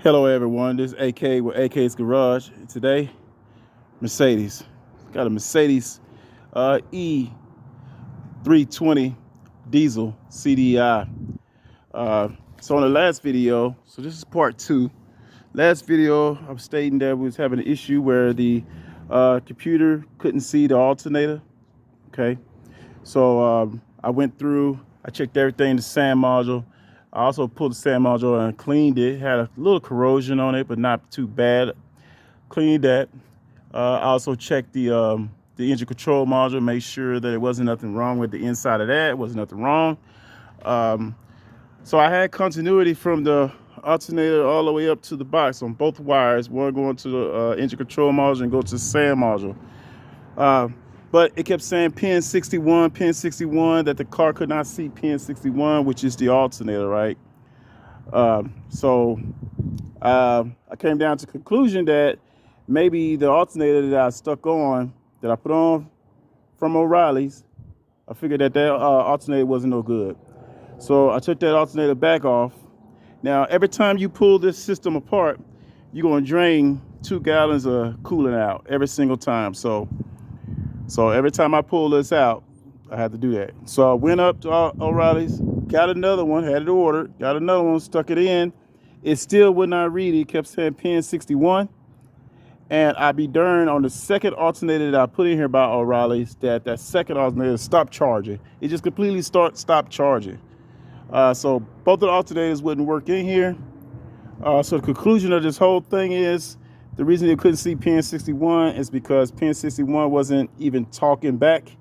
Hello everyone, this is AK with AK's Garage. Today, Mercedes. Got a Mercedes E320 diesel CDI. So on the last video, so this is part 2. Last video, I was stating that we was having an issue where the computer couldn't see the alternator. Okay, so I went through, I checked everything, the SAM module. I also pulled the SAM module and cleaned it. Had a little corrosion on it, but not too bad. Cleaned that. I also checked the engine control module, made sure that it wasn't nothing wrong with the inside of that. Wasn't nothing wrong. So I had continuity from the alternator all the way up to the box on both wires. One going to the engine control module and go to the SAM module. But it kept saying pin 61, that the car could not see pin 61, which is the alternator, right? So I came down to the conclusion that maybe the alternator that I stuck on, that I put on from O'Reilly's, I figured that alternator wasn't no good. So I took that alternator back off. Now, every time you pull this system apart, you're going to drain 2 gallons of coolant out every single time. So every time I pull this out, I had to do that. So I went up to O'Reilly's, got another one, had it ordered, got another one, stuck it in. It still would not read. It kept saying pin 61. And I'd be darned, on the second alternator that I put in here by O'Reilly's, that second alternator stopped charging. It just completely stopped charging. So both of the alternators wouldn't work in here. So the conclusion of this whole thing is, the reason you couldn't see pin 61 is because pin 61 wasn't even talking back.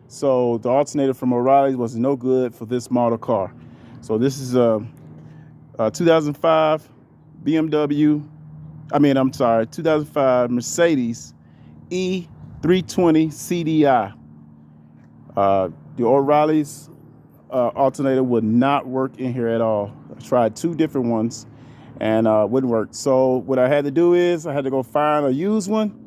So the alternator from O'Reilly's was no good for this model car. So this is a 2005 2005 Mercedes E320cdi. The O'Reilly's alternator would not work in here at all. I tried 2 different ones and wouldn't work. So what I had to do is I had to go find a used one,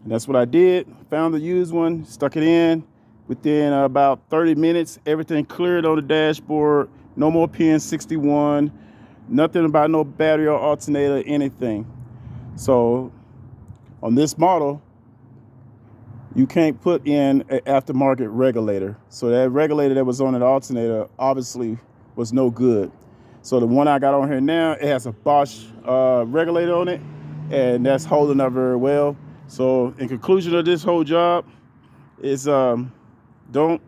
and that's what I did. Found the used one, stuck it in. Within about 30 minutes, everything cleared on the dashboard. No more pin 61, nothing about no battery or alternator, anything. So on this model, you can't put in an aftermarket regulator. So that regulator that was on an alternator obviously was no good. So the one I got on here now, it has a Bosch regulator on it, and that's holding up very well. So in conclusion of this whole job is don't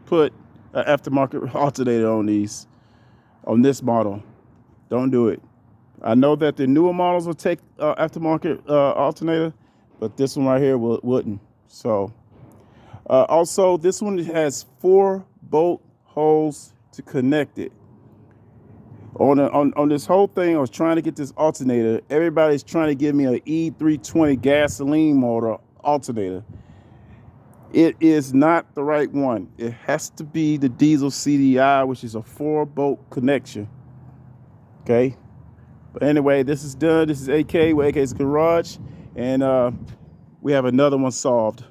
put an aftermarket alternator on this model. Don't do it. I know that the newer models will take aftermarket alternator, but this one right here wouldn't. So also, this one has 4 bolt holes to connect it. On this whole thing, I was trying to get this alternator. Everybody's trying to give me an E320 gasoline motor alternator. It is not the right one. It has to be the diesel CDI, which is a 4-bolt connection. Okay. But anyway, this is done. This is AK with AK's Garage, and we have another one solved.